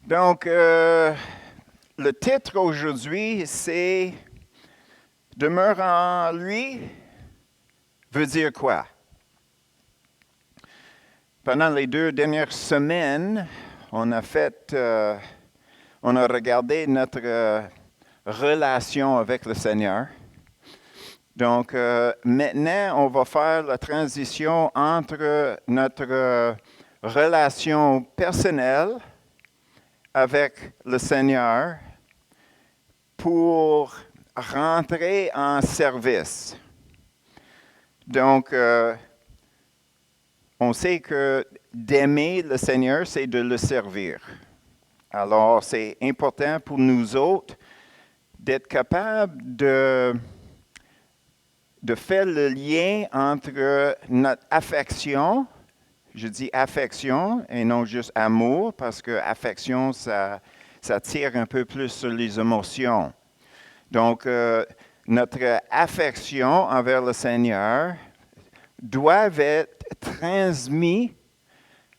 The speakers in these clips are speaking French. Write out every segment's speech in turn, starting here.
Donc, le titre aujourd'hui, c'est Demeure en lui veut dire quoi? Pendant les 2 dernières semaines, on a regardé notre relation avec le Seigneur. Donc, maintenant, on va faire la transition entre notre relation personnelle avec le Seigneur pour rentrer en service. Donc, on sait que d'aimer le Seigneur, c'est de le servir. Alors, c'est important pour nous autres d'être capables de faire le lien entre notre affection, je dis affection et non juste amour, parce que affection, ça tire un peu plus sur les émotions. Donc, notre affection envers le Seigneur doit être transmise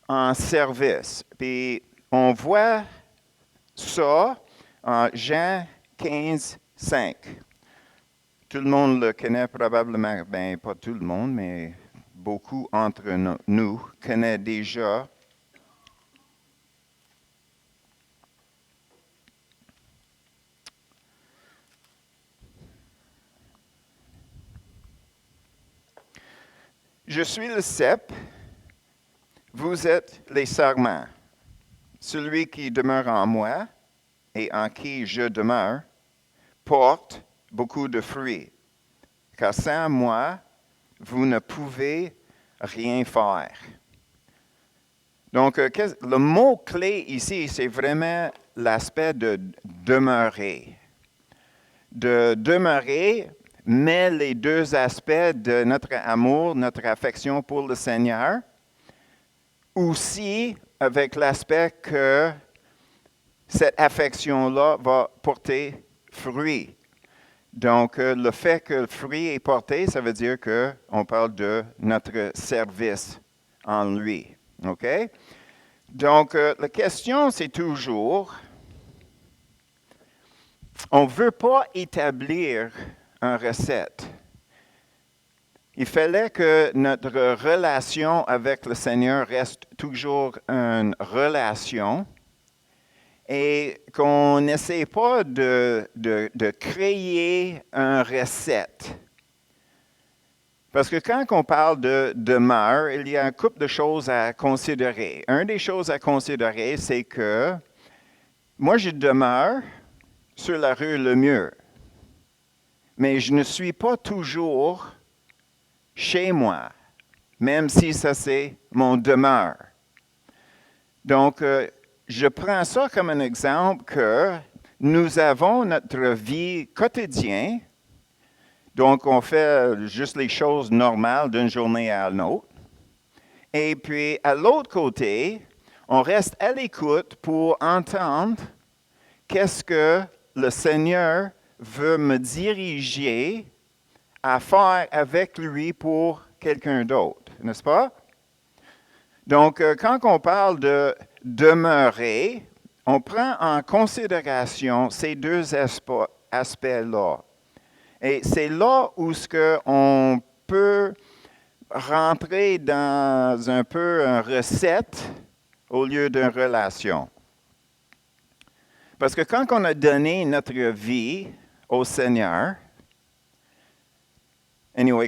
en service. Puis, on voit ça en Jean 15, 5. Tout le monde le connaît probablement, bien pas tout le monde, mais beaucoup entre nous connaissent déjà. Je suis le cep, vous êtes les sarments. Celui qui demeure en moi et en qui je demeure porte beaucoup de fruits, car sans moi, vous ne pouvez rien faire. Donc, le mot-clé ici, c'est vraiment l'aspect de demeurer. De demeurer met les 2 aspects de notre amour, notre affection pour le Seigneur, aussi avec l'aspect que cette affection-là va porter fruit. Donc, le fait que le fruit est porté, ça veut dire qu'on parle de notre service en lui. OK? Donc, la question, c'est toujours, on ne veut pas établir une recette. Il fallait que notre relation avec le Seigneur reste toujours une relation et qu'on n'essaie pas de créer une recette. Parce que quand on parle de demeure, il y a un couple de choses à considérer. Une des choses à considérer, c'est que moi, je demeure sur la rue Lemieux, mais je ne suis pas toujours chez moi, même si ça c'est mon demeure. Donc, je prends ça comme un exemple que nous avons notre vie quotidienne. Donc, on fait juste les choses normales d'une journée à l'autre. Et puis, à l'autre côté, on reste à l'écoute pour entendre qu'est-ce que le Seigneur veut me diriger à faire avec lui pour quelqu'un d'autre, n'est-ce pas? Donc, quand on parle de demeurer, on prend en considération ces 2 aspects-là. Et c'est là où on peut rentrer dans un peu une recette au lieu d'une relation. Parce que quand on a donné notre vie au Seigneur,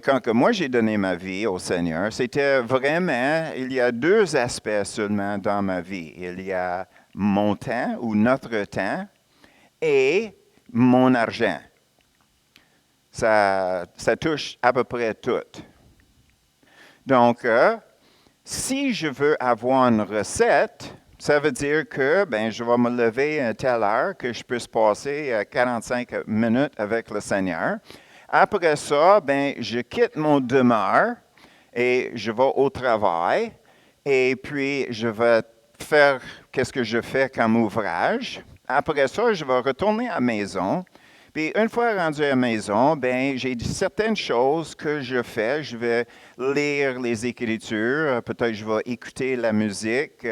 quand moi j'ai donné ma vie au Seigneur, c'était vraiment, il y a 2 aspects seulement dans ma vie. Il y a mon temps ou notre temps et mon argent. Ça touche à peu près tout. Donc, si je veux avoir une recette, ça veut dire que je vais me lever à telle heure, que je puisse passer 45 minutes avec le Seigneur. Après ça, je quitte mon demeure et je vais au travail. Et puis, je vais faire qu'est-ce que je fais comme ouvrage. Après ça, je vais retourner à la maison. Puis, une fois rendu à la maison, j'ai certaines choses que je fais. Je vais lire les Écritures, peut-être je vais écouter la musique,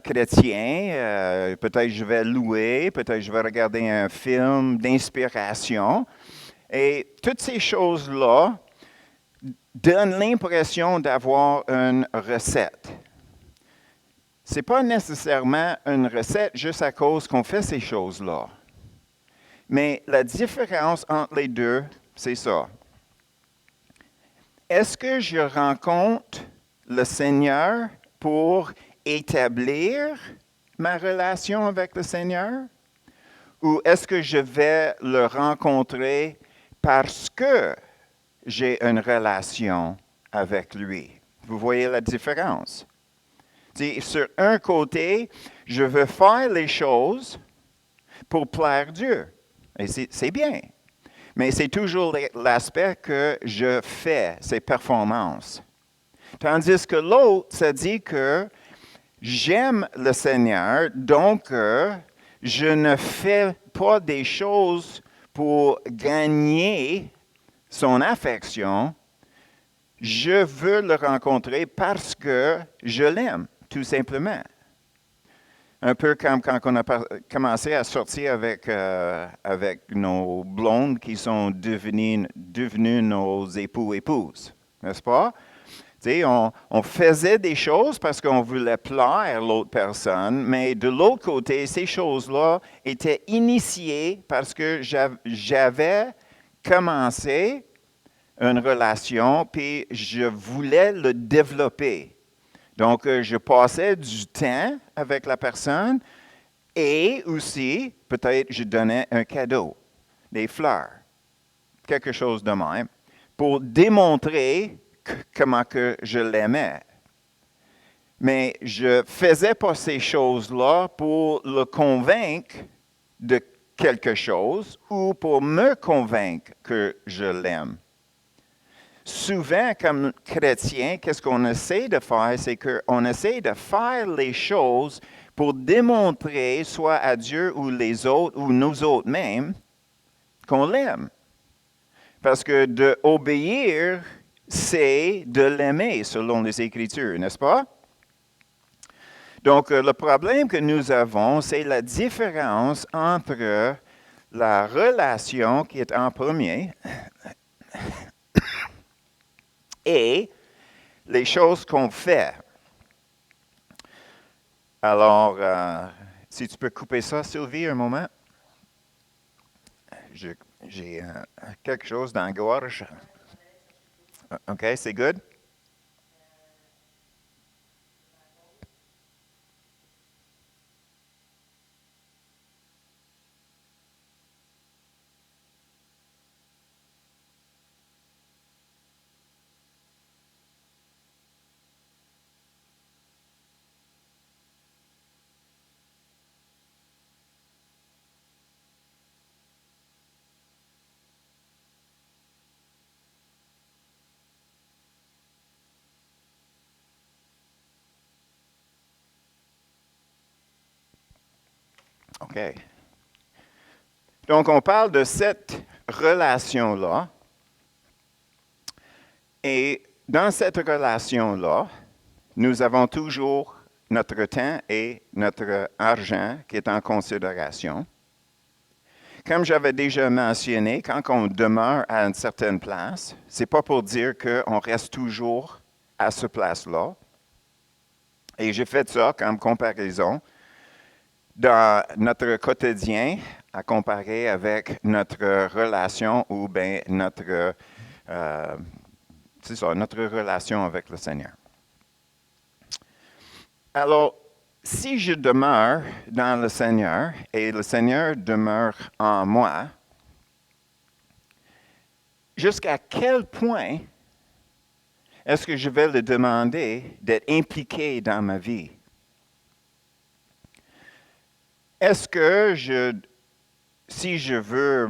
chrétien, peut-être je vais louer, peut-être je vais regarder un film d'inspiration. Et toutes ces choses-là donnent l'impression d'avoir une recette. Ce n'est pas nécessairement une recette juste à cause qu'on fait ces choses-là. Mais la différence entre les deux, c'est ça. Est-ce que je rencontre le Seigneur pour établir ma relation avec le Seigneur? Ou est-ce que je vais le rencontrer parce que j'ai une relation avec lui? Vous voyez la différence? Sur un côté, je veux faire les choses pour plaire Dieu. Et c'est bien. Mais c'est toujours l'aspect que je fais, ces performances. Tandis que l'autre, ça dit que j'aime le Seigneur, donc je ne fais pas des choses pour gagner son affection. Je veux le rencontrer parce que je l'aime, tout simplement. Un peu comme quand on a commencé à sortir avec nos blondes qui sont devenues nos époux-épouses, n'est-ce pas? On faisait des choses parce qu'on voulait plaire l'autre personne, mais de l'autre côté, ces choses-là étaient initiées parce que j'avais commencé une relation, puis je voulais le développer. Donc, je passais du temps avec la personne et aussi, peut-être, je donnais un cadeau, des fleurs, quelque chose de même, pour démontrer comment que je l'aimais. Mais je ne faisais pas ces choses-là pour le convaincre de quelque chose ou pour me convaincre que je l'aime. Souvent, comme chrétien, qu'est-ce qu'on essaie de faire? C'est qu'on essaie de faire les choses pour démontrer, soit à Dieu ou les autres, ou nous autres mêmes, qu'on l'aime. Parce que d'obéir, c'est de l'aimer, selon les Écritures, n'est-ce pas? Donc, le problème que nous avons, c'est la différence entre la relation qui est en premier et les choses qu'on fait. Alors, si tu peux couper ça, Sylvie, un moment. J'ai quelque chose dans la gorge. OK, c'est good? OK. Donc, on parle de cette relation-là. Et dans cette relation-là, nous avons toujours notre temps et notre argent qui est en considération. Comme j'avais déjà mentionné, quand on demeure à une certaine place, ce n'est pas pour dire qu'on reste toujours à cette place-là. Et j'ai fait ça comme comparaison dans notre quotidien à comparer avec notre relation ou bien notre relation avec le Seigneur. Alors, si je demeure dans le Seigneur et le Seigneur demeure en moi, jusqu'à quel point est-ce que je vais le demander d'être impliqué dans ma vie? Est-ce que si je veux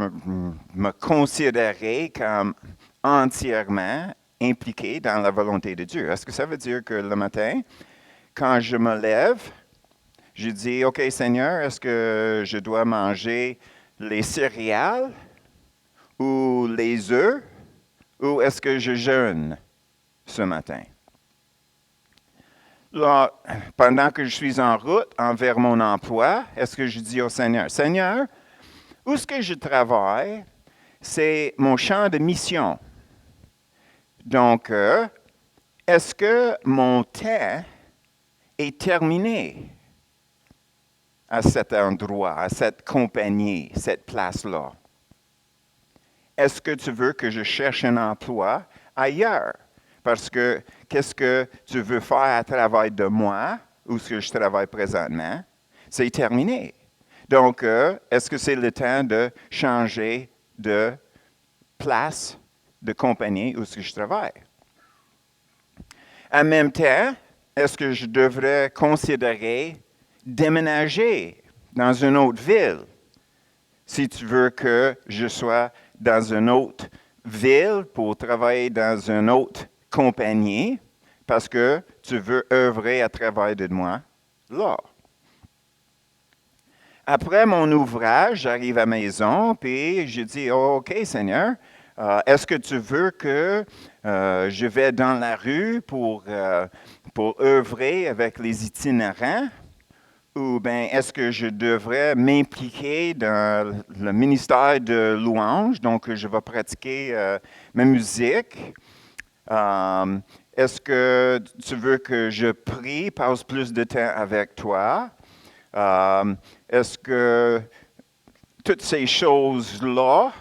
me considérer comme entièrement impliqué dans la volonté de Dieu, est-ce que ça veut dire que le matin, quand je me lève, je dis, OK Seigneur, est-ce que je dois manger les céréales ou les œufs ou est-ce que je jeûne ce matin? Là, pendant que je suis en route envers mon emploi, est-ce que je dis au Seigneur, Seigneur, où est-ce que je travaille, c'est mon champ de mission. Donc, est-ce que mon temps est terminé à cet endroit, à cette compagnie, cette place-là? Est-ce que tu veux que je cherche un emploi ailleurs? Parce que qu'est-ce que tu veux faire à travers de moi, où ce que je travaille présentement? C'est terminé. Donc, est-ce que c'est le temps de changer de place, de compagnie où ce que je travaille? En même temps, est-ce que je devrais considérer déménager dans une autre ville? Si tu veux que je sois dans une autre ville pour travailler dans une autre compagnie, parce que tu veux œuvrer à travers de moi, là. Après mon ouvrage, j'arrive à la maison, puis je dis, oh, OK, Seigneur, est-ce que tu veux que je vais dans la rue pour œuvrer avec les itinérants? Ou bien est-ce que je devrais m'impliquer dans le ministère de louange, donc je vais pratiquer ma musique? Est-ce que tu veux que je prie, passe plus de temps avec toi? Est-ce que toutes ces choses-là,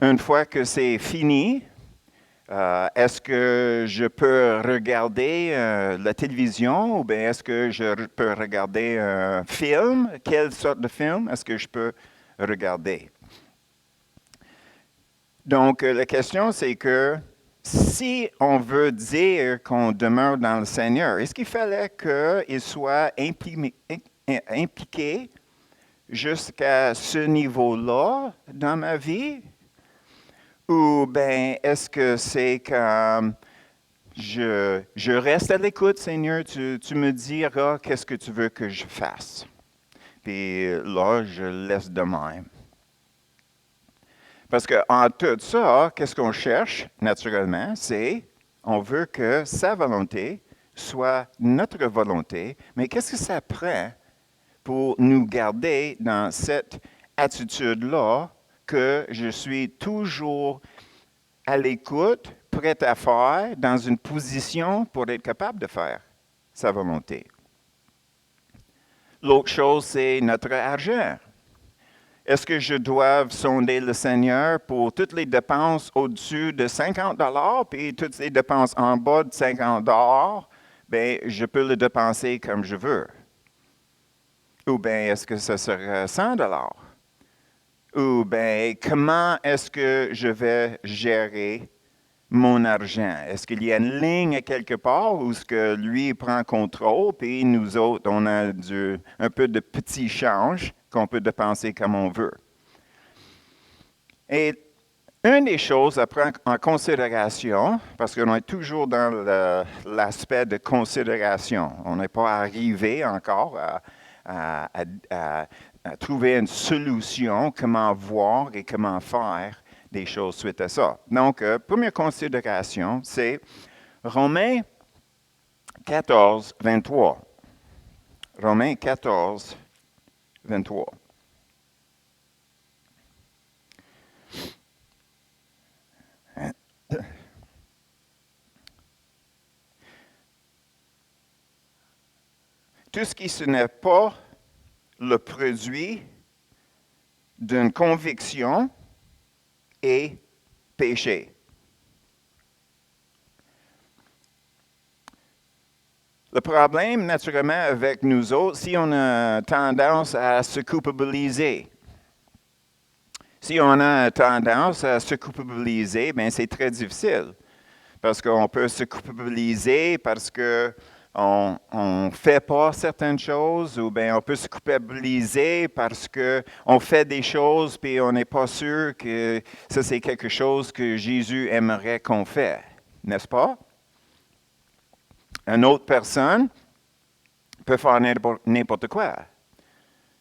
une fois que c'est fini, est-ce que je peux regarder la télévision ou bien est-ce que je peux regarder un film? Quelle sorte de film est-ce que je peux regarder? Donc, la question, c'est que si on veut dire qu'on demeure dans le Seigneur, est-ce qu'il fallait qu'il soit impliqué jusqu'à ce niveau-là dans ma vie? Ou bien est-ce que c'est comme je reste à l'écoute, Seigneur, tu me diras qu'est-ce que tu veux que je fasse. Puis là, je laisse de même. Parce qu'en tout ça, qu'est-ce qu'on cherche naturellement? C'est, on veut que sa volonté soit notre volonté, mais qu'est-ce que ça prend pour nous garder dans cette attitude-là que je suis toujours à l'écoute, prêt à faire, dans une position pour être capable de faire sa volonté. L'autre chose, c'est notre argent. Est-ce que je dois sonder le Seigneur pour toutes les dépenses au-dessus de 50 $, puis toutes les dépenses en bas de 50 $, bien, je peux le dépenser comme je veux? Ou bien, est-ce que ce sera 100 $? Ou bien, comment est-ce que je vais gérer mon argent? Est-ce qu'il y a une ligne à quelque part où ce que lui prend contrôle, puis nous autres, on a un peu de petit change qu'on peut dépenser comme on veut? Et une des choses à prendre en considération, parce qu'on est toujours dans l'aspect de considération, on n'est pas arrivé encore à trouver une solution, comment voir et comment faire des choses suite à ça. Donc, première considération, c'est Romains 14, 23. Romains 14, 23. Tout ce qui n'est pas le produit d'une conviction est péché. Le problème, naturellement, avec nous autres, si on a tendance à se culpabiliser, si on a tendance à se culpabiliser, bien, c'est très difficile. Parce qu'on peut se culpabiliser parce qu'on ne fait pas certaines choses, ou bien on peut se culpabiliser parce qu'on fait des choses puis on n'est pas sûr que ça c'est quelque chose que Jésus aimerait qu'on fait, n'est-ce pas? Une autre personne peut faire n'importe quoi.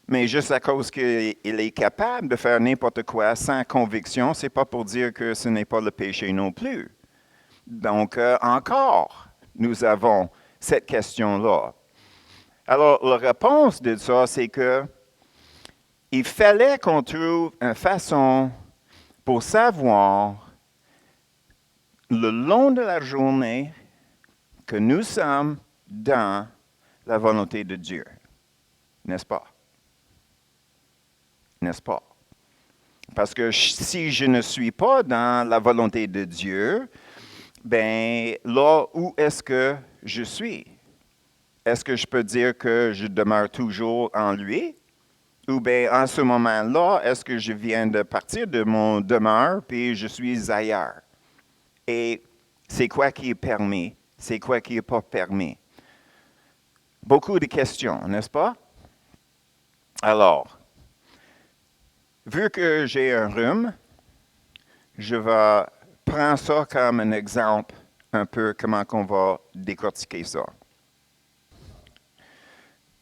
Mais juste à cause qu'il est capable de faire n'importe quoi sans conviction, ce n'est pas pour dire que ce n'est pas le péché non plus. Donc, encore, nous avons cette question-là. Alors, la réponse de ça, c'est que il fallait qu'on trouve une façon pour savoir le long de la journée que nous sommes dans la volonté de Dieu. N'est-ce pas? N'est-ce pas? Parce que si je ne suis pas dans la volonté de Dieu, ben là, où est-ce que je suis? Est-ce que je peux dire que je demeure toujours en lui? Ou bien en ce moment-là, est-ce que je viens de partir de mon demeure puis je suis ailleurs? Et c'est quoi qui est permis? C'est quoi qui n'est pas permis? Beaucoup de questions, n'est-ce pas? Alors, vu que j'ai un rhume, je vais prendre ça comme un exemple, un peu comment on va décortiquer ça.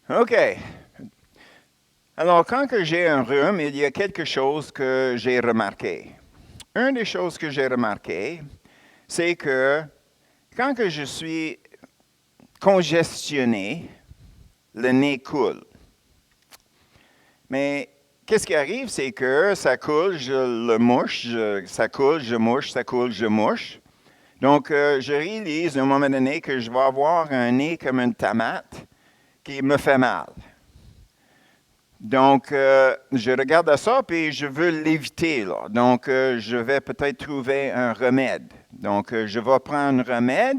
OK. Alors, quand que j'ai un rhume, il y a quelque chose que j'ai remarqué. Une des choses que j'ai remarqué, c'est que quand que je suis congestionné, le nez coule. Mais qu'est-ce qui arrive, c'est que ça coule, je le mouche, ça coule, je mouche, ça coule, je mouche. Donc, je réalise à un moment donné que je vais avoir un nez comme une tomate qui me fait mal. Donc, je regarde à ça, puis je veux l'éviter, là. Donc, je vais peut-être trouver un remède. Donc, je vais prendre un remède.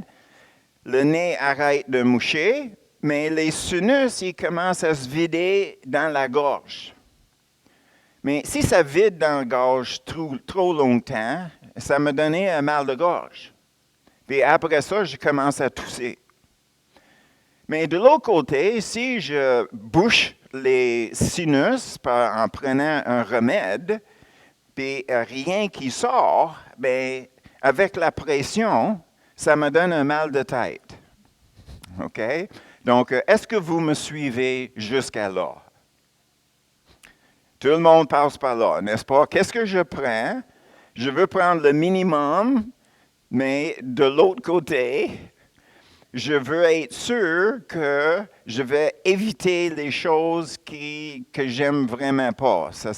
Le nez arrête de moucher, mais les sinus, ils commencent à se vider dans la gorge. Mais si ça vide dans la gorge trop longtemps, ça me donnait un mal de gorge. Puis après ça, je commence à tousser. Mais de l'autre côté, si je bouche les sinus en prenant un remède, puis rien qui sort, bien, avec la pression, ça me donne un mal de tête. OK? Donc, est-ce que vous me suivez jusqu'à là? Tout le monde passe par là, n'est-ce pas? Qu'est-ce que je prends? Je veux prendre le minimum, mais de l'autre côté, je veux être sûr que je vais éviter les choses que j'aime vraiment pas. Ça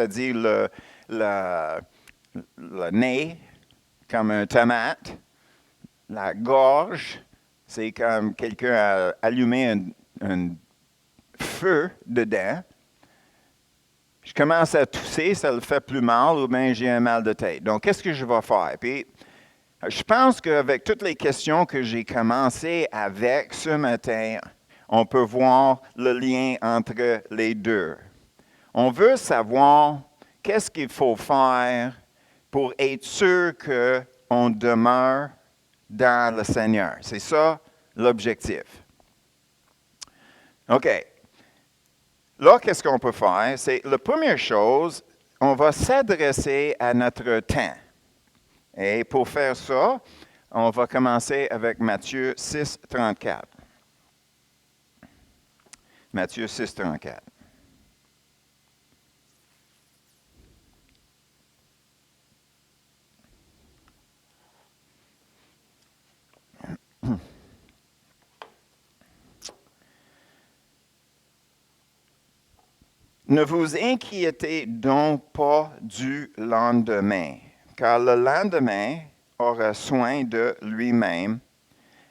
dit le nez, comme un tomate. La gorge, c'est comme quelqu'un a allumé un feu dedans. Je commence à tousser, ça le fait plus mal, ou bien j'ai un mal de tête. Donc, qu'est-ce que je vais faire? Puis, je pense qu'avec toutes les questions que j'ai commencé avec ce matin, on peut voir le lien entre les deux. On veut savoir qu'est-ce qu'il faut faire pour être sûr qu'on demeure dans le Seigneur. C'est ça l'objectif. OK. Là, qu'est-ce qu'on peut faire? C'est la première chose, on va s'adresser à notre temps. Et pour faire ça, on va commencer avec Matthieu 6, 34. Matthieu 6, 34. Ne vous inquiétez donc pas du lendemain, car le lendemain aura soin de lui-même.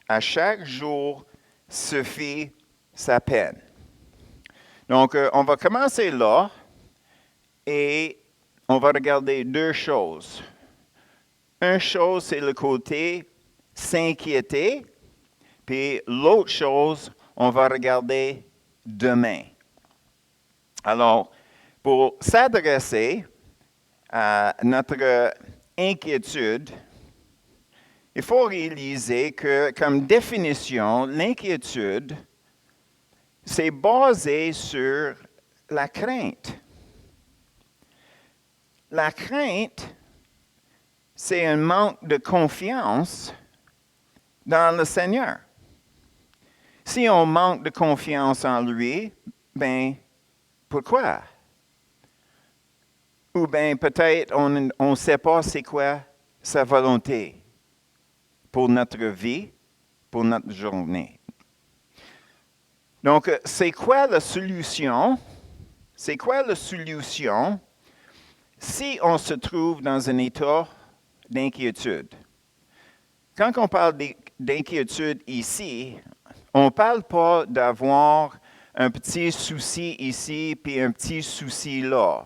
À chaque jour suffit sa peine. Donc, on va commencer là et on va regarder deux choses. Une chose, c'est le côté s'inquiéter, puis l'autre chose, on va regarder demain. Alors, pour s'adresser à notre inquiétude, il faut réaliser que, comme définition, l'inquiétude, c'est basé sur la crainte. La crainte, c'est un manque de confiance dans le Seigneur. Si on manque de confiance en lui, ben, pourquoi? Ou bien peut-être on ne sait pas c'est quoi sa volonté pour notre vie, pour notre journée. Donc, c'est quoi la solution? C'est quoi la solution si on se trouve dans un état d'inquiétude? Quand on parle d'inquiétude ici, on ne parle pas d'avoir un petit souci ici puis un petit souci là.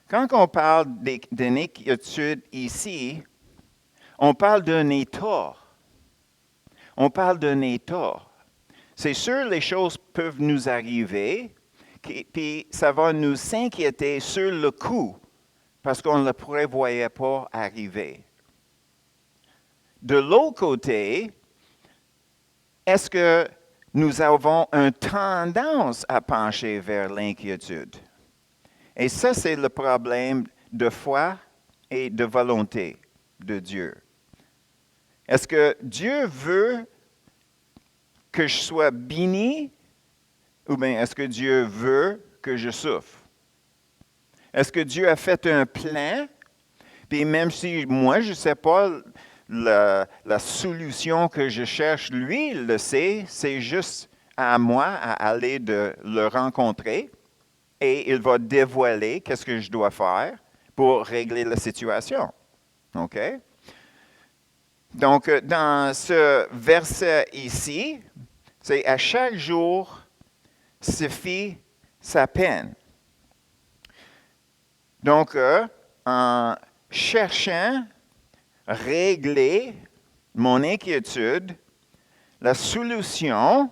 Quand on parle d'une inquiétude ici, on parle d'un état. On parle d'un état. C'est sûr, les choses peuvent nous arriver, puis ça va nous s'inquiéter sur le coup, parce qu'on ne le prévoyait pas arriver. De l'autre côté, est-ce que nous avons une tendance à pencher vers l'inquiétude? Et ça, c'est le problème de foi et de volonté de Dieu. Est-ce que Dieu veut que je sois béni ou bien est-ce que Dieu veut que je souffre? Est-ce que Dieu a fait un plan, puis même si moi, je ne sais pas la solution que je cherche, lui, il le sait, c'est juste à moi à aller de le rencontrer et il va dévoiler qu'est-ce que je dois faire pour régler la situation. OK? Donc, dans ce verset ici, c'est à chaque jour suffit sa peine. Donc, en cherchant à régler mon inquiétude, la solution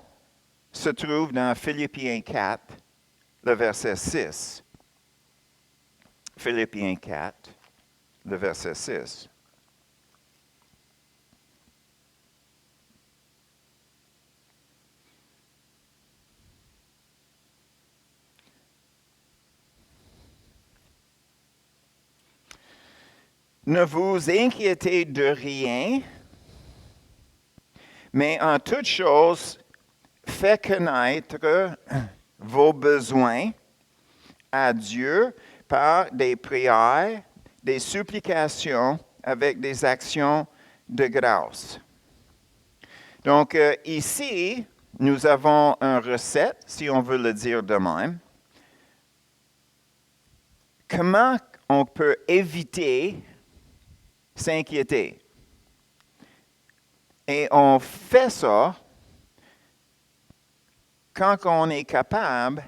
se trouve dans Philippiens 4, le verset 6. Philippiens 4, le verset 6. Ne vous inquiétez de rien, mais en toute chose, faites connaître vos besoins à Dieu par des prières, des supplications avec des actions de grâce. Donc ici, nous avons une recette, si on veut le dire de même. Comment on peut éviter s'inquiéter? Et on fait ça quand on est capable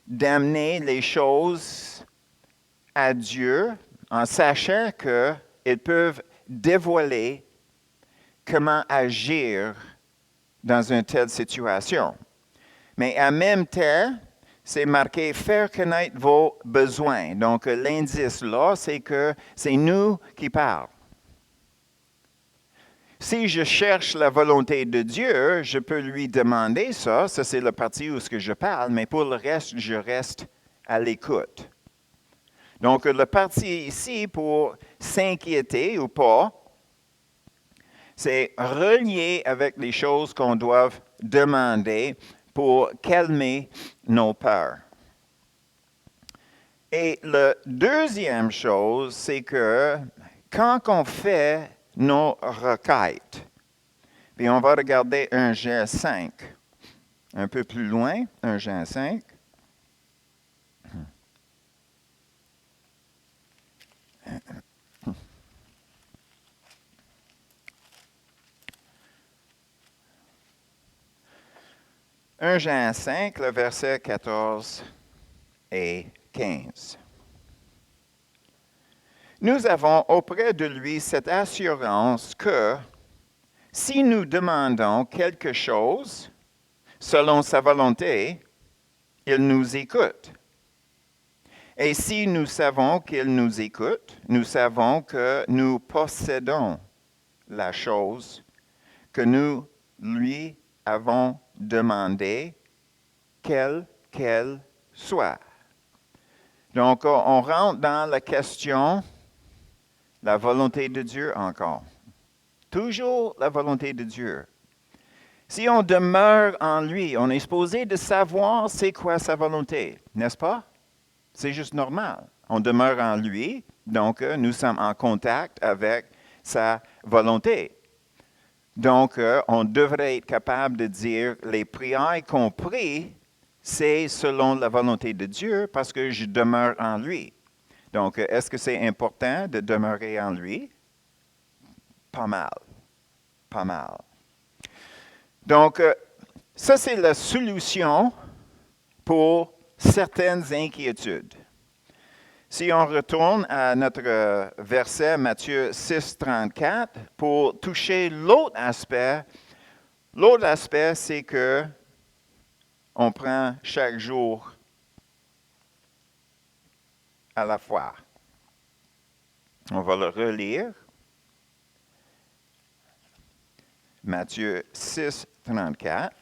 d'amener les choses à Dieu en sachant qu'ils peuvent dévoiler comment agir dans une telle situation. Mais en même temps, c'est marqué « faire connaître vos besoins ». Donc, l'indice là, c'est que c'est nous qui parlons. Si je cherche la volonté de Dieu, je peux lui demander ça. Ça, c'est la partie où je parle, mais pour le reste, je reste à l'écoute. Donc, la partie ici pour s'inquiéter ou pas, c'est relié avec les choses qu'on doit demander pour calmer nos peurs. Et la deuxième chose, c'est que quand on fait nos requêtes, puis on va regarder 1 Jean 5, un peu plus loin, 1 Jean 5. « 1 Jean 5, le verset 14 et 15. Nous avons auprès de lui cette assurance que si nous demandons quelque chose selon sa volonté, il nous écoute. Et si nous savons qu'il nous écoute, nous savons que nous possédons la chose que nous lui avons demandée, quelle qu'elle soit. Donc, on rentre dans la question, la volonté de Dieu encore. Toujours la volonté de Dieu. Si on demeure en lui, on est supposé de savoir c'est quoi sa volonté, n'est-ce pas? C'est juste normal. On demeure en lui, donc nous sommes en contact avec sa volonté. Donc, on devrait être capable de dire, les prières qu'on prie, c'est selon la volonté de Dieu parce que je demeure en lui. Donc, est-ce que c'est important de demeurer en lui? Pas mal. Pas mal. Donc, ça, c'est la solution pour certaines inquiétudes. Si on retourne à notre verset Matthieu 6, 34, pour toucher l'autre aspect, c'est que on prend chaque jour à la fois. On va le relire. Matthieu 6, 34.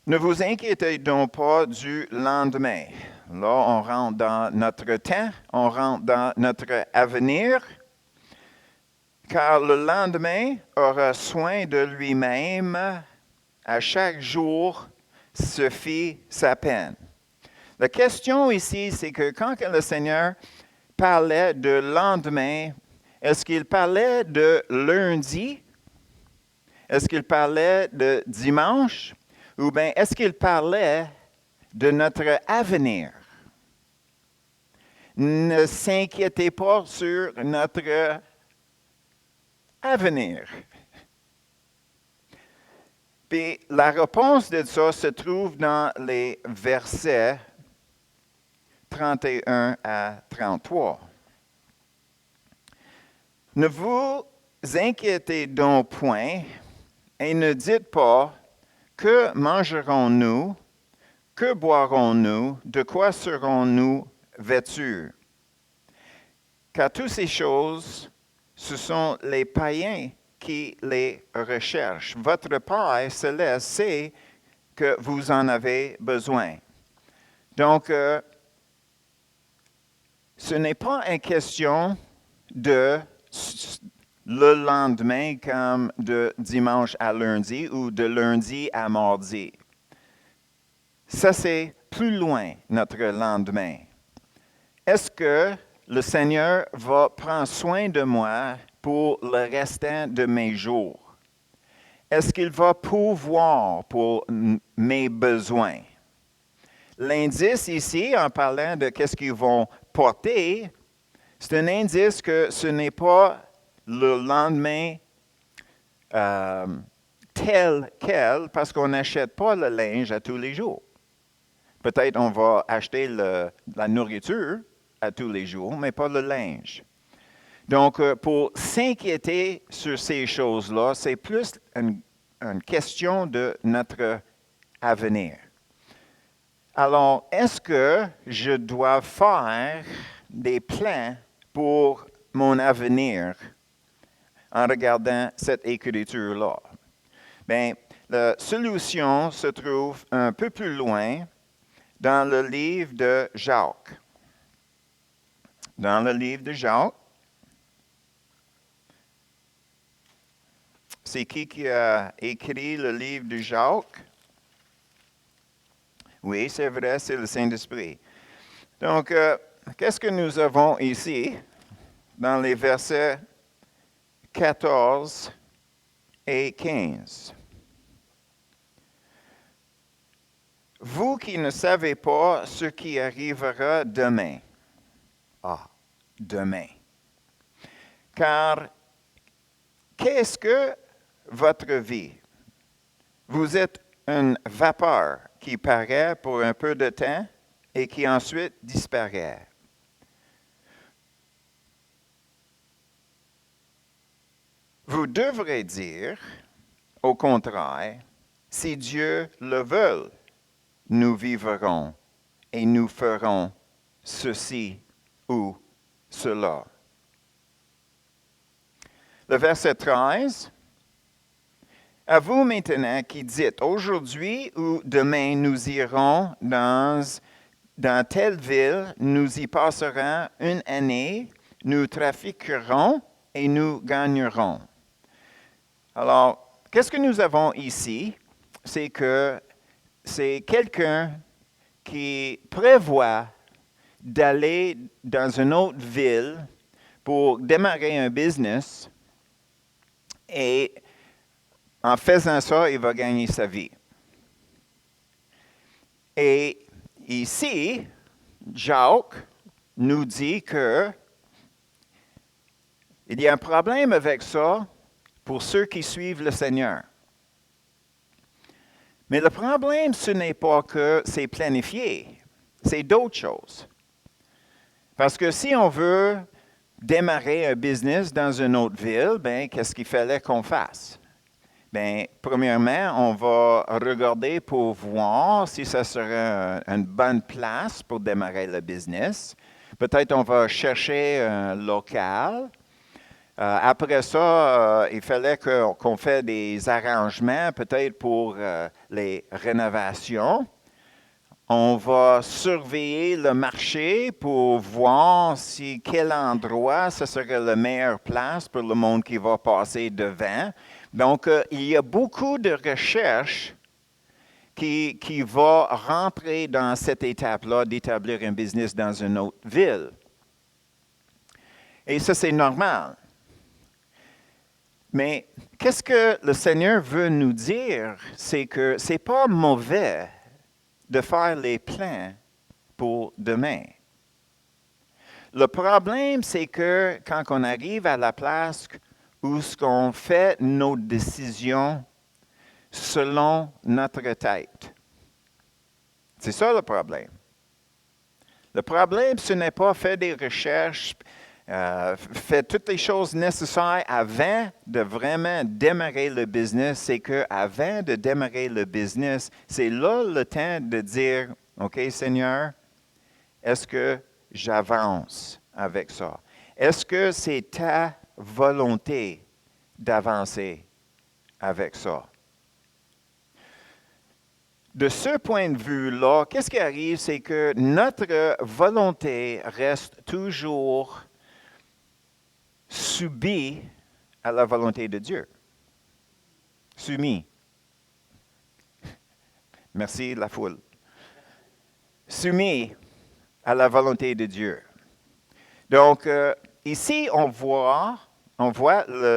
Ne vous inquiétez donc pas du lendemain. Là, on rentre dans notre temps, on rentre dans notre avenir, car le lendemain aura soin de lui-même. À chaque jour suffit sa peine. La question ici, c'est que quand le Seigneur parlait de lendemain, est-ce qu'il parlait de lundi? Est-ce qu'il parlait de dimanche? Ou bien est-ce qu'il parlait de notre avenir? Ne s'inquiétez pas sur notre avenir. Puis la réponse de ça se trouve dans les versets 31 à 33. Ne vous inquiétez donc point et ne dites pas que mangerons-nous, que boirons-nous, de quoi serons-nous vêtus? Car toutes ces choses, ce sont les païens qui les recherchent. Votre Père céleste sait que vous en avez besoin. Donc, ce n'est pas une question de le lendemain comme de dimanche à lundi ou de lundi à mardi. Ça, c'est plus loin, notre lendemain. Est-ce que le Seigneur va prendre soin de moi pour le restant de mes jours? Est-ce qu'il va pourvoir pour mes besoins? L'indice ici, en parlant de qu'est-ce qu'ils vont porter, c'est un indice que ce n'est pas le lendemain tel quel, parce qu'on n'achète pas le linge à tous les jours. Peut-être on va acheter la nourriture à tous les jours, mais pas le linge. Donc, pour s'inquiéter sur ces choses-là, c'est plus une question de notre avenir. Alors, est-ce que je dois faire des plans pour mon avenir en regardant cette écriture-là? Bien, la solution se trouve un peu plus loin dans le livre de Jacques. Dans le livre de Jacques, c'est qui a écrit le livre de Jacques? Oui, c'est vrai, c'est le Saint-Esprit. Donc, qu'est-ce que nous avons ici dans les versets 14 et 15? Vous qui ne savez pas ce qui arrivera demain. Ah, demain. Car qu'est-ce que votre vie? Vous êtes une vapeur qui paraît pour un peu de temps et qui ensuite disparaît. Vous devrez dire, au contraire, si Dieu le veut, nous vivrons et nous ferons ceci ou cela. Le verset 13. À vous maintenant qui dites, aujourd'hui ou demain nous irons dans telle ville, nous y passerons une année, nous trafiquerons et nous gagnerons. Alors, qu'est-ce que nous avons ici? C'est que c'est quelqu'un qui prévoit d'aller dans une autre ville pour démarrer un business et en faisant ça, il va gagner sa vie. Et ici, Jacques nous dit que il y a un problème avec ça pour ceux qui suivent le Seigneur. Mais le problème, ce n'est pas que c'est planifié, c'est d'autres choses. Parce que si on veut démarrer un business dans une autre ville, ben, qu'est-ce qu'il fallait qu'on fasse? Bien, premièrement, on va regarder pour voir si ça serait une bonne place pour démarrer le business. Peut-être on va chercher un local. Après ça, il fallait qu'on fasse des arrangements, peut-être pour les rénovations. On va surveiller le marché pour voir si quel endroit ce serait la meilleure place pour le monde qui va passer devant. Donc, il y a beaucoup de recherches qui vont rentrer dans cette étape-là d'établir un business dans une autre ville. Et ça, c'est normal. Mais qu'est-ce que le Seigneur veut nous dire? C'est que ce n'est pas mauvais de faire les plans pour demain. Le problème, c'est que quand on arrive à la place où on fait nos décisions selon notre tête. C'est ça le problème. Le problème, ce n'est pas faire des recherches, faire toutes les choses nécessaires avant de vraiment démarrer le business. C'est qu'avant de démarrer le business, c'est là le temps de dire, OK, Seigneur, est-ce que j'avance avec ça? Est-ce que c'est ta volonté d'avancer avec ça? De ce point de vue-là, qu'est-ce qui arrive, c'est que notre volonté reste toujours subie à la volonté de Dieu. Soumis. Merci la foule. Soumis à la volonté de Dieu. Donc, ici, on voit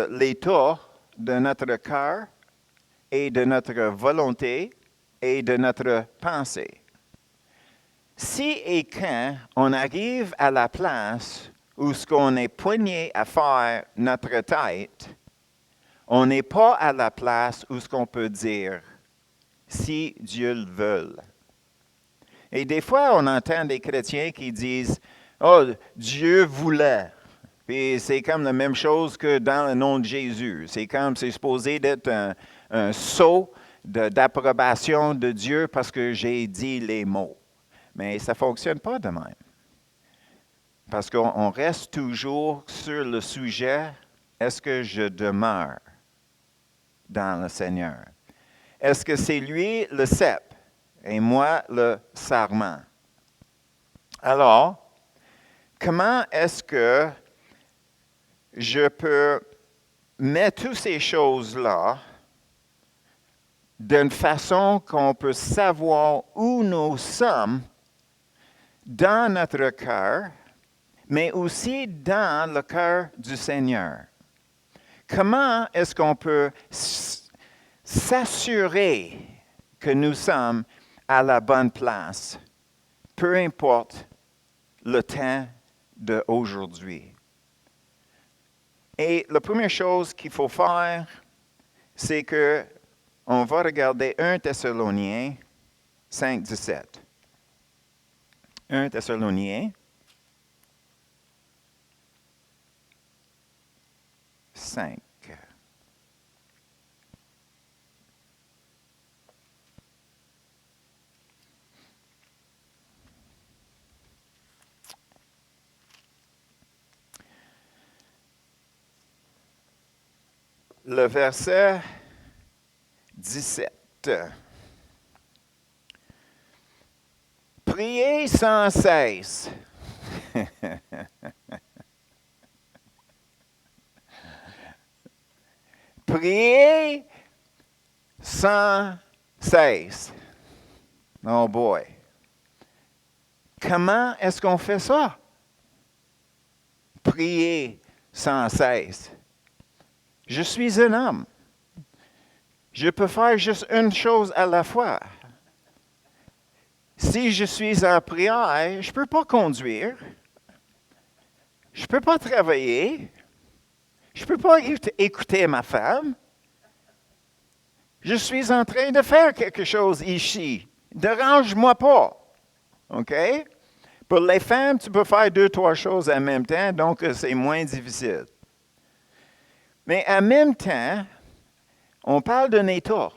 l'état de notre cœur et de notre volonté et de notre pensée. Si et quand on arrive à la place où ce qu'on est poigné à faire notre tête, on n'est pas à la place où ce qu'on peut dire « si Dieu le veut ». Et des fois, on entend des chrétiens qui disent « oh, Dieu voulait ». Puis c'est comme la même chose que dans le nom de Jésus. C'est supposé d'être un sceau d'approbation de Dieu parce que j'ai dit les mots. Mais ça ne fonctionne pas de même. Parce qu'on reste toujours sur le sujet, est-ce que je demeure dans le Seigneur? Est-ce que c'est lui le cep et moi le sarment? Alors, comment est-ce que je peux mettre toutes ces choses-là d'une façon qu'on peut savoir où nous sommes dans notre cœur, mais aussi dans le cœur du Seigneur? Comment est-ce qu'on peut s'assurer que nous sommes à la bonne place, peu importe le temps d'aujourd'hui? Et la première chose qu'il faut faire, c'est que on va regarder 1 Thessaloniciens 5, 17. 1 Thessaloniciens 5. Le verset 17. Priez sans cesse. Priez sans cesse. Oh boy. Comment est-ce qu'on fait ça? Prier sans cesse. Je suis un homme. Je peux faire juste une chose à la fois. Si je suis en prière, je ne peux pas conduire. Je ne peux pas travailler. Je ne peux pas écouter ma femme. Je suis en train de faire quelque chose ici. Dérange-moi pas. OK? Pour les femmes, tu peux faire 2-3 choses en même temps, donc c'est moins difficile. Mais en même temps, on parle d'un état.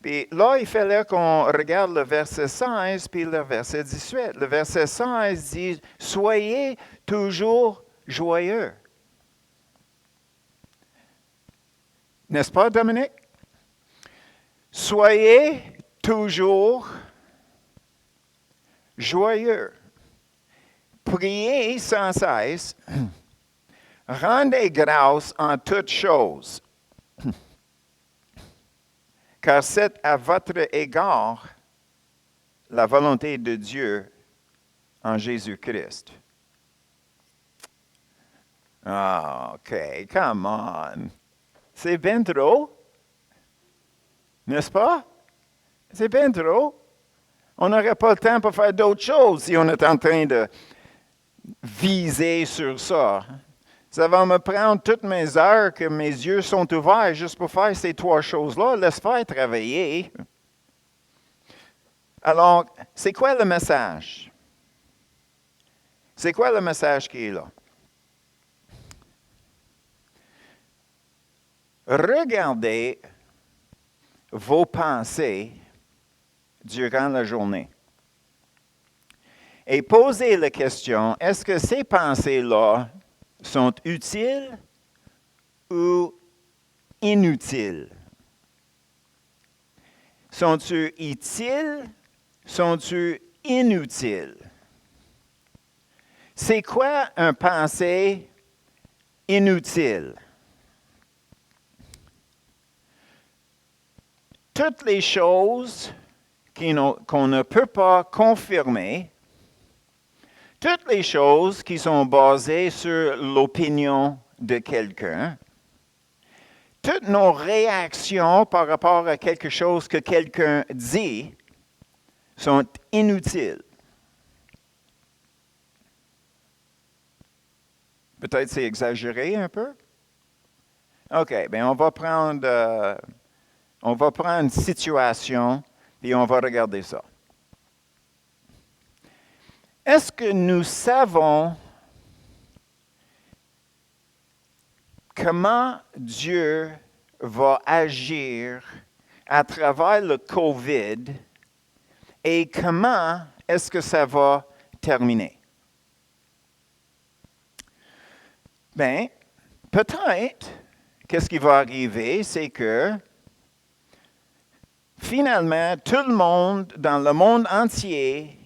Puis là, il fallait qu'on regarde le verset 16 puis le verset 18. Le verset 16 dit « Soyez toujours joyeux ». N'est-ce pas, Dominique? Soyez toujours joyeux. Priez sans cesse. Rendez grâce en toutes choses. Car c'est à votre égard la volonté de Dieu en Jésus-Christ. Ah, OK, come on. C'est bien trop. N'est-ce pas? C'est bien trop. On n'aurait pas le temps pour faire d'autres choses si on est en train de viser sur ça. Ça va me prendre toutes mes heures que mes yeux sont ouverts juste pour faire ces 3 choses-là. Laisse faire travailler. Alors, c'est quoi le message? C'est quoi le message qui est là? Regardez vos pensées durant la journée. Et posez la question, est-ce que ces pensées-là sont utiles ou inutiles? Sont-tu utiles? Sont-tu inutiles? C'est quoi un pensée inutile? Toutes les choses qu'on ne peut pas confirmer, toutes les choses qui sont basées sur l'opinion de quelqu'un, toutes nos réactions par rapport à quelque chose que quelqu'un dit sont inutiles. Peut-être c'est exagéré un peu? OK, bien on va prendre une situation et on va regarder ça. Est-ce que nous savons comment Dieu va agir à travers le COVID et comment est-ce que ça va terminer? Bien, peut-être, qu'est-ce qui va arriver, c'est que finalement, tout le monde dans le monde entier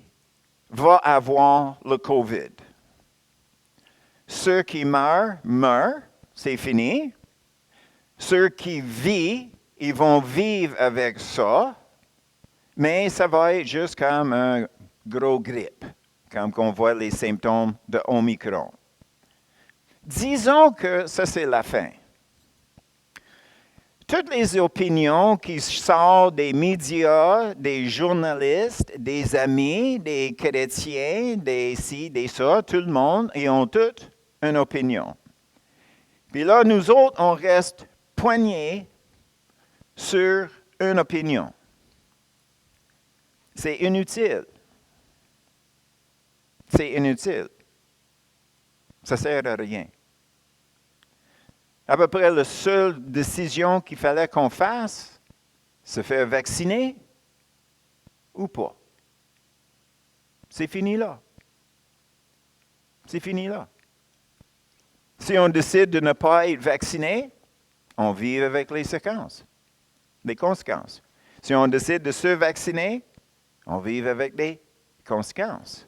va avoir le COVID. Ceux qui meurent, c'est fini. Ceux qui vivent, ils vont vivre avec ça, mais ça va être juste comme un gros grippe, comme on voit les symptômes de Omicron. Disons que ça, c'est la fin. Toutes les opinions qui sortent des médias, des journalistes, des amis, des chrétiens, des ci, des ça, tout le monde, ils ont toutes une opinion. Puis là, nous autres, on reste poignés sur une opinion. C'est inutile. C'est inutile. Ça ne sert à rien. À peu près la seule décision qu'il fallait qu'on fasse, se faire vacciner ou pas. C'est fini là. C'est fini là. Si on décide de ne pas être vacciné, on vit avec les conséquences. Si on décide de se vacciner, on vit avec les conséquences.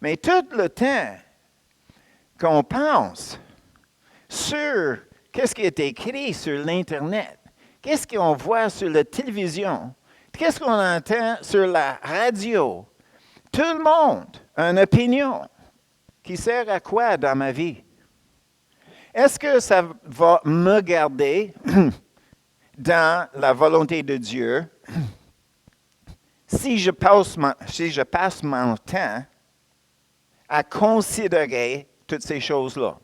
Mais tout le temps qu'on pense sur qu'est-ce qui est écrit sur l'Internet, qu'est-ce qu'on voit sur la télévision, qu'est-ce qu'on entend sur la radio, Tout le monde a une opinion qui sert à quoi dans ma vie? Est-ce que ça va me garder dans la volonté de Dieu si je passe mon temps à considérer toutes ces choses-là?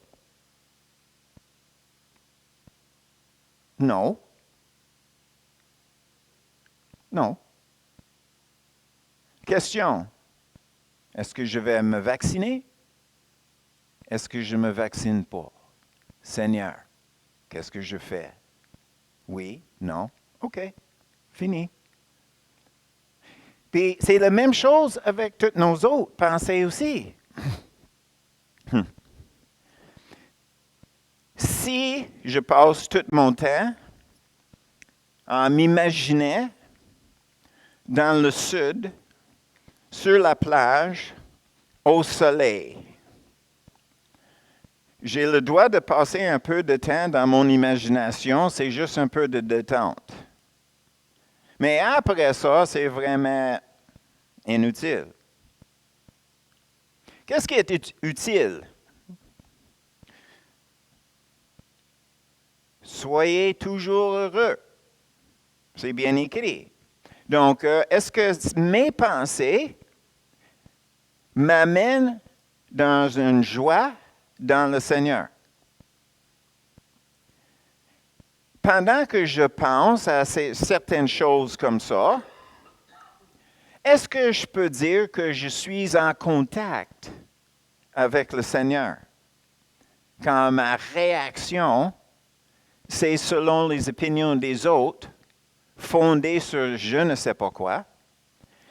Non. Non. Question. Est-ce que je vais me vacciner? Est-ce que je ne me vaccine pas? Seigneur, qu'est-ce que je fais? Oui, non, OK, fini. Puis c'est la même chose avec toutes nos autres pensées aussi. Si je passe tout mon temps à m'imaginer dans le sud, sur la plage, au soleil, j'ai le droit de passer un peu de temps dans mon imagination, c'est juste un peu de détente. Mais après ça, c'est vraiment inutile. Qu'est-ce qui est utile? Soyez toujours heureux. C'est bien écrit. Donc, est-ce que mes pensées m'amènent dans une joie dans le Seigneur? Pendant que je pense à certaines choses comme ça, est-ce que je peux dire que je suis en contact avec le Seigneur? Quand ma réaction, c'est selon les opinions des autres, fondée sur je ne sais pas quoi.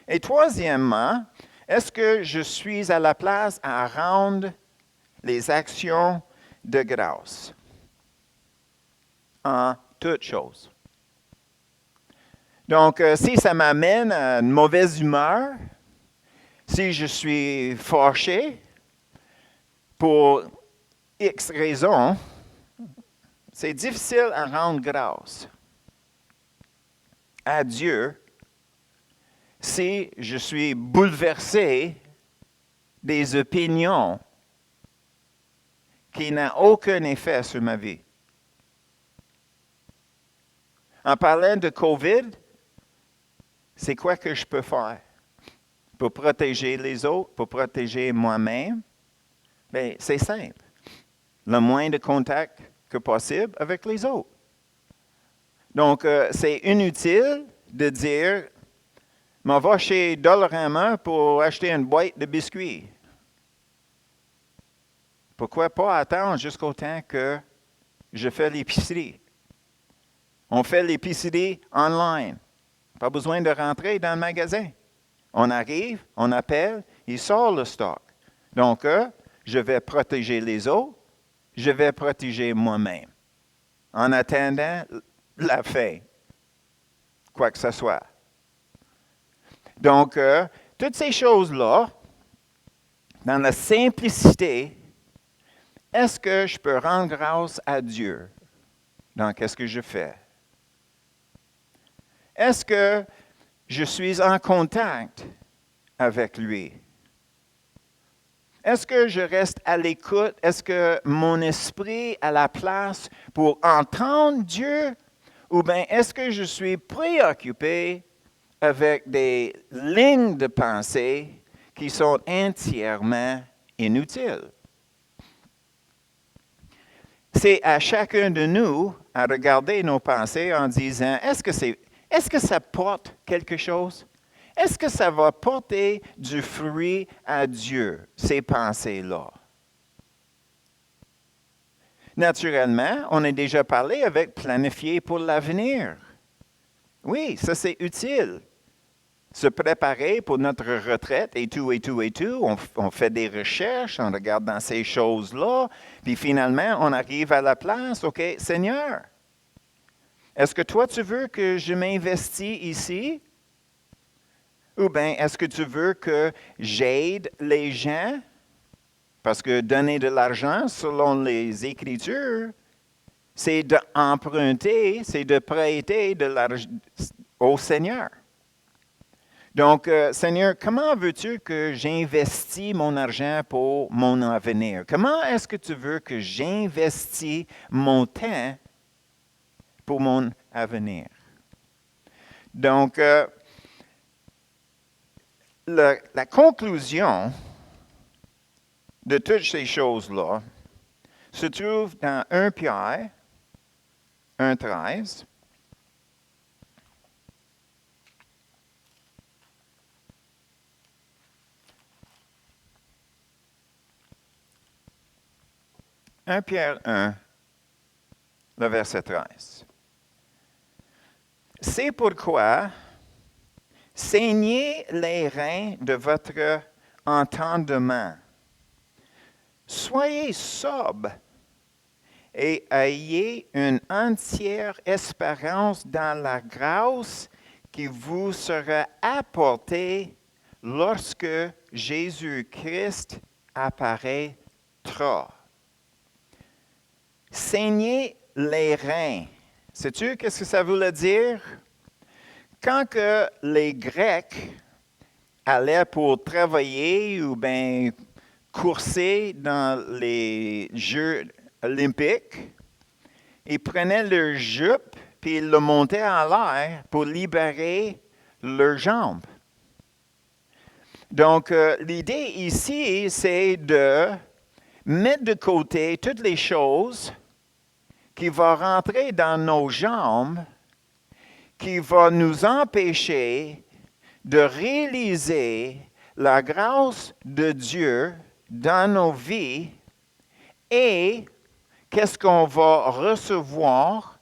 Et troisièmement, est-ce que je suis à la place à rendre les actions de grâce en toutes choses? Donc, si ça m'amène à une mauvaise humeur, si je suis fâché pour X raisons, c'est difficile à rendre grâce à Dieu si je suis bouleversé des opinions qui n'ont aucun effet sur ma vie. En parlant de COVID, c'est quoi que je peux faire pour protéger les autres, pour protéger moi-même? Bien, c'est simple. Le moins de contact que possible avec les autres. Donc, c'est inutile de dire, m'en va chez Dollarama pour acheter une boîte de biscuits. Pourquoi pas attendre jusqu'au temps que je fais l'épicerie? On fait l'épicerie online. Pas besoin de rentrer dans le magasin. On arrive, on appelle, il sort le stock. Donc, je vais protéger les autres, je vais protéger moi-même. En attendant la fin, quoi que ce soit. Donc, toutes ces choses-là, dans la simplicité, est-ce que je peux rendre grâce à Dieu dans qu'est-ce que je fais? Est-ce que je suis en contact avec lui? Est-ce que je reste à l'écoute? Est-ce que mon esprit a la place pour entendre Dieu? Ou bien est-ce que je suis préoccupé avec des lignes de pensée qui sont entièrement inutiles? C'est à chacun de nous à regarder nos pensées en disant, est-ce que ça porte quelque chose? Est-ce que ça va porter du fruit à Dieu, ces pensées-là? Naturellement, on a déjà parlé avec planifier pour l'avenir. Oui, ça c'est utile. Se préparer pour notre retraite et tout, et tout, et tout. On fait des recherches, on regarde dans ces choses-là, puis finalement, on arrive à la place, OK, Seigneur, est-ce que toi, tu veux que je m'investis ici? Ou bien, est-ce que tu veux que j'aide les gens? Parce que donner de l'argent, selon les Écritures, c'est d'emprunter, c'est de prêter de l'argent au Seigneur. Donc, Seigneur, comment veux-tu que j'investis mon argent pour mon avenir? Comment est-ce que tu veux que j'investis mon temps pour mon avenir? Donc, la conclusion de toutes ces choses-là se trouve dans 1 Pierre 1,13. « 1 Pierre 1, le verset 13. C'est pourquoi saignez les reins de votre entendement. Soyez sobres et ayez une entière espérance dans la grâce qui vous sera apportée lorsque Jésus-Christ apparaîtra. Saigner les reins. Sais-tu qu'est-ce que ça voulait dire? Quand que les Grecs allaient pour travailler ou bien courser dans les Jeux olympiques, ils prenaient leur jupe puis ils le montaient en l'air pour libérer leurs jambes. Donc, l'idée ici, c'est de mettre de côté toutes les choses qui vont rentrer dans nos jambes, qui vont nous empêcher de réaliser la grâce de Dieu dans nos vies et qu'est-ce qu'on va recevoir,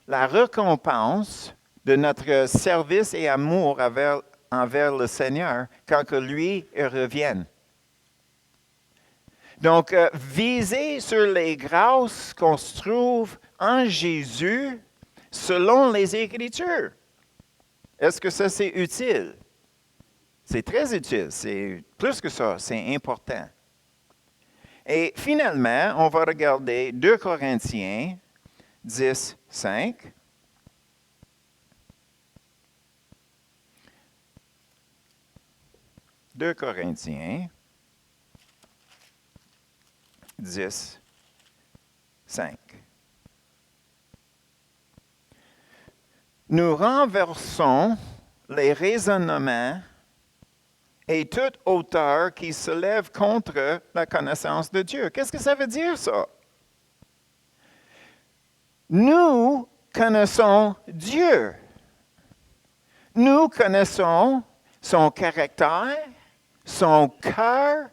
la récompense de notre service et amour envers le Seigneur quand que lui revienne. Donc, viser sur les grâces qu'on se trouve en Jésus selon les Écritures. Est-ce que ça, c'est utile? C'est très utile. C'est plus que ça, c'est important. Et finalement, on va regarder 2 Corinthiens 10, 5. « 2 Corinthiens 10, 5. Nous renversons les raisonnements et toute hauteur qui se lève contre la connaissance de Dieu. Qu'est-ce que ça veut dire, ça? Nous connaissons Dieu. Nous connaissons son caractère, son cœur,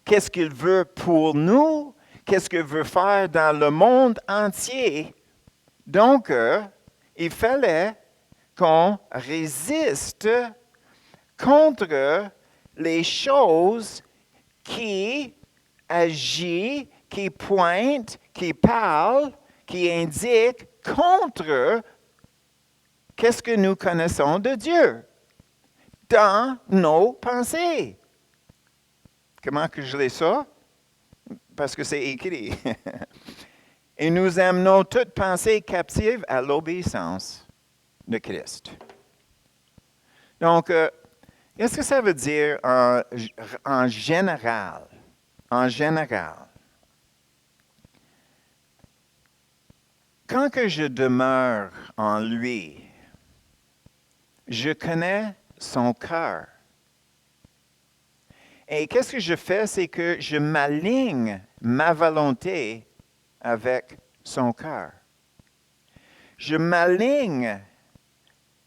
qu'est-ce qu'il veut pour nous, qu'est-ce qu'il veut faire dans le monde entier. Donc, il fallait qu'on résiste contre les choses qui agissent, qui pointent, qui parlent, qui indiquent contre qu'est-ce que nous connaissons de Dieu dans nos pensées. Comment que je l'ai ça? Parce que c'est écrit. Et nous amenons toute pensée captive à l'obéissance de Christ. Donc, qu'est-ce que ça veut dire en général? En général. Quand que je demeure en lui, je connais son cœur. Et qu'est-ce que je fais? C'est que je m'aligne ma volonté avec son cœur. Je m'aligne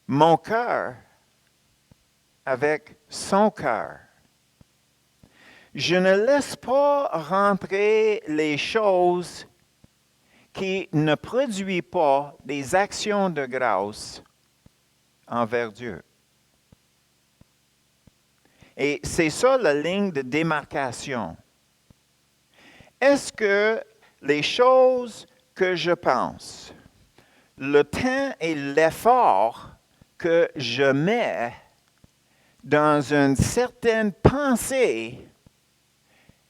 mon cœur avec son cœur. Je ne laisse pas rentrer les choses qui ne produisent pas des actions de grâce envers Dieu. Et c'est ça la ligne de démarcation. Est-ce que les choses que je pense, le temps et l'effort que je mets dans une certaine pensée,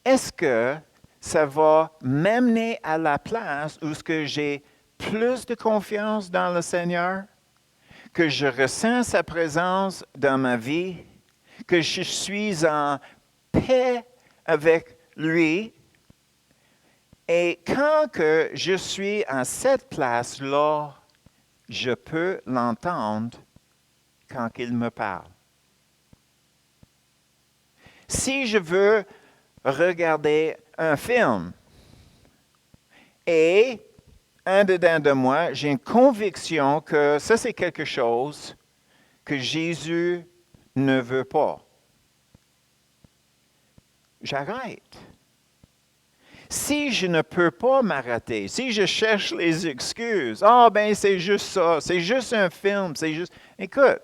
est-ce que ça va m'amener à la place où est-ce que j'ai plus de confiance dans le Seigneur? que je ressens sa présence dans ma vie, que je suis en paix avec lui. Et quand que je suis en cette place-là, je peux l'entendre quand il me parle. Si je veux regarder un film et en dedans de moi, j'ai une conviction que ça, c'est quelque chose que Jésus ne veut pas. J'arrête. Si je ne peux pas m'arrêter, si je cherche les excuses, ben c'est juste ça, c'est juste un film, c'est juste... Écoute,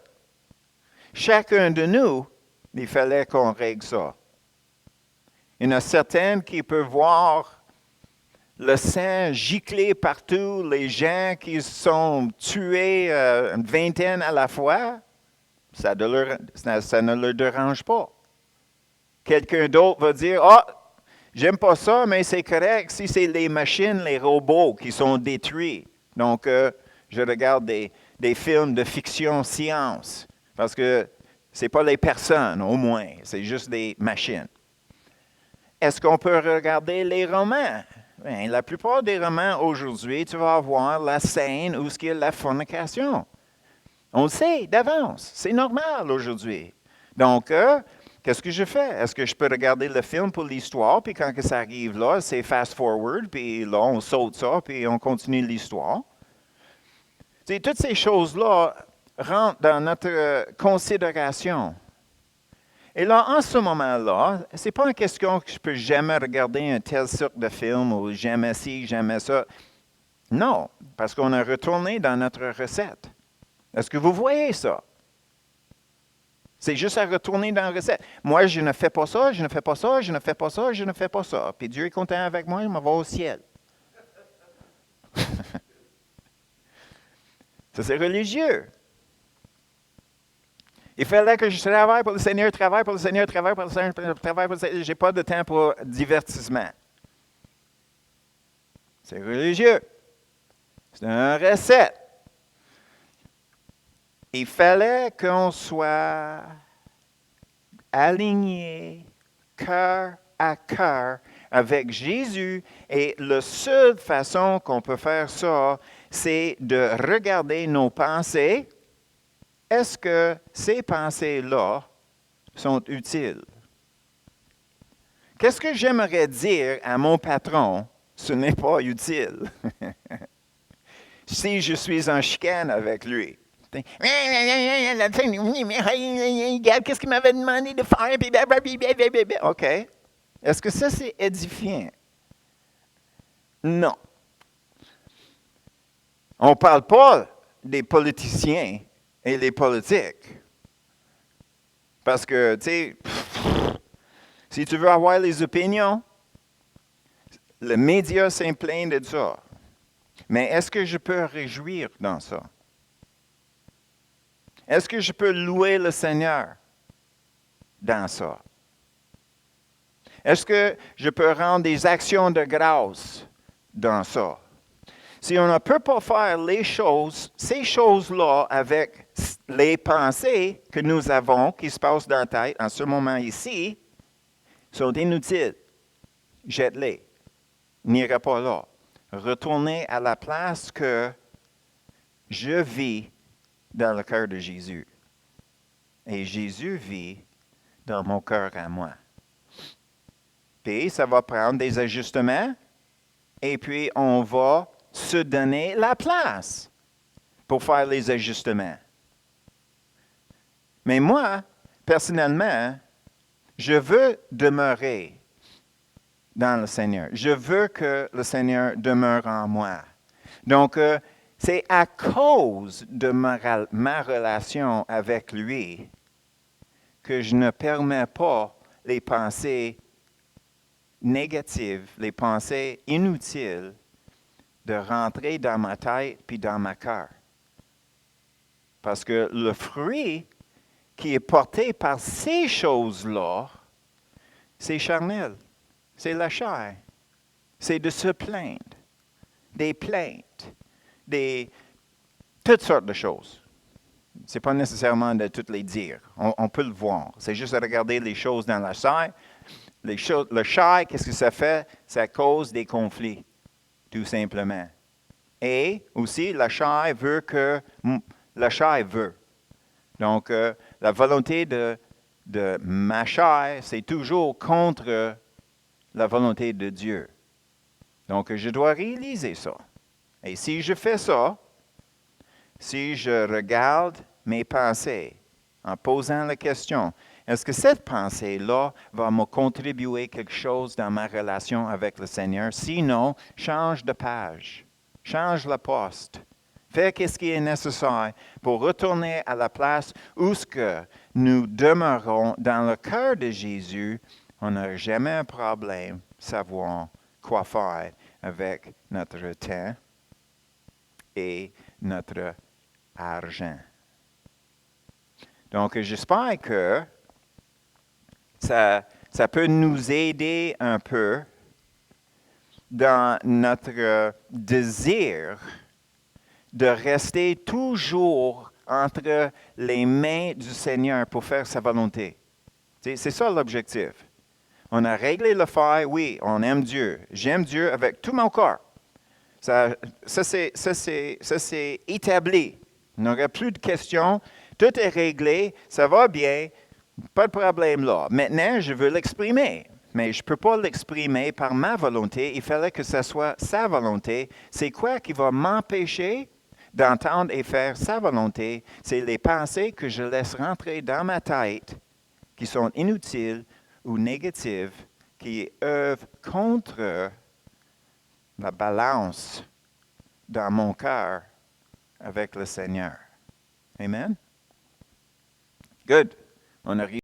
chacun de nous, il fallait qu'on règle ça. Il y en a certaines qui peuvent voir le sang gicler partout, les gens qui sont tués une vingtaine à la fois, ça ne leur dérange pas. Quelqu'un d'autre va dire, j'aime pas ça, mais c'est correct si c'est les machines, les robots qui sont détruits. Donc, je regarde des films de fiction science, parce que ce n'est pas les personnes, au moins, c'est juste des machines. Est-ce qu'on peut regarder les romans? Bien, la plupart des romans aujourd'hui, tu vas avoir la scène où il y a la fornication. On le sait d'avance, c'est normal aujourd'hui. Donc, qu'est-ce que je fais? Est-ce que je peux regarder le film pour l'histoire, puis quand que ça arrive là, c'est fast-forward, puis là, on saute ça, puis on continue l'histoire? Tu sais, toutes ces choses-là rentrent dans notre considération. Et là, en ce moment-là, ce n'est pas une question que je peux jamais regarder un tel sorte de film ou jamais ci, jamais ça. Non, parce qu'on a retourné dans notre recette. Est-ce que vous voyez ça? C'est juste à retourner dans la recette. Moi, je ne fais pas ça, je ne fais pas ça, je ne fais pas ça, je ne fais pas ça. Puis Dieu est content avec moi, il m'en va au ciel. Ça, c'est religieux. Il fallait que je travaille pour le Seigneur, travaille pour le Seigneur, travaille pour le Seigneur, travaille pour le Seigneur. Je n'ai pas de temps pour divertissement. C'est religieux. C'est une recette. Il fallait qu'on soit aligné cœur à cœur avec Jésus. Et la seule façon qu'on peut faire ça, c'est de regarder nos pensées. Est-ce que ces pensées-là sont utiles? Qu'est-ce que j'aimerais dire à mon patron? Ce n'est pas utile. Si je suis en chicane avec lui. Regarde, qu'est-ce qu'il m'avait demandé de faire? OK. Est-ce que ça, c'est édifiant? Non. On ne parle pas des politiciens et les politiques. Parce que, tu sais, si tu veux avoir les opinions, le média s'en plaint de ça. Mais est-ce que je peux réjouir dans ça? Est-ce que je peux louer le Seigneur dans ça? Est-ce que je peux rendre des actions de grâce dans ça? Si on ne peut pas faire ces choses-là avec les pensées que nous avons, qui se passent dans la tête en ce moment ici, sont inutiles. Jette-les. N'irai pas là. Retournez à la place que je vis dans le cœur de Jésus. Et Jésus vit dans mon cœur à moi. Puis, ça va prendre des ajustements. Et puis, on va se donner la place pour faire les ajustements. Mais moi, personnellement, je veux demeurer dans le Seigneur. Je veux que le Seigneur demeure en moi. Donc, c'est à cause de ma relation avec lui que je ne permets pas les pensées négatives, les pensées inutiles de rentrer dans ma tête puis dans ma cœur. Parce que le fruit qui est porté par ces choses-là, c'est charnel, c'est la chair, c'est de se plaindre, des plaintes, toutes sortes de choses. Ce n'est pas nécessairement de toutes les dire. On peut le voir. C'est juste de regarder les choses dans la chair. Le chair, qu'est-ce que ça fait? Ça cause des conflits, tout simplement. Et aussi, la chair veut que... La chair veut. Donc, la volonté de ma chair, c'est toujours contre la volonté de Dieu. Donc, je dois réaliser ça. Et si je fais ça, si je regarde mes pensées en posant la question, est-ce que cette pensée-là va me contribuer quelque chose dans ma relation avec le Seigneur? Sinon, change de page, change le poste. Fais ce qui est nécessaire pour retourner à la place où ce que nous demeurons dans le cœur de Jésus. On n'a jamais un problème savoir quoi faire avec notre temps et notre argent. Donc, j'espère que ça peut nous aider un peu dans notre désir de rester toujours entre les mains du Seigneur pour faire sa volonté. C'est ça l'objectif. On a réglé le fait, oui, on aime Dieu. J'aime Dieu avec tout mon corps. Ça c'est établi. Il n'y aurait plus de questions. Tout est réglé. Ça va bien. Pas de problème là. Maintenant, je veux l'exprimer. Mais je ne peux pas l'exprimer par ma volonté. Il fallait que ce soit sa volonté. C'est quoi qui va m'empêcher d'entendre et faire sa volonté? C'est les pensées que je laisse rentrer dans ma tête qui sont inutiles ou négatives, qui œuvrent contre la balance dans mon cœur avec le Seigneur. Amen? Good. On arrive.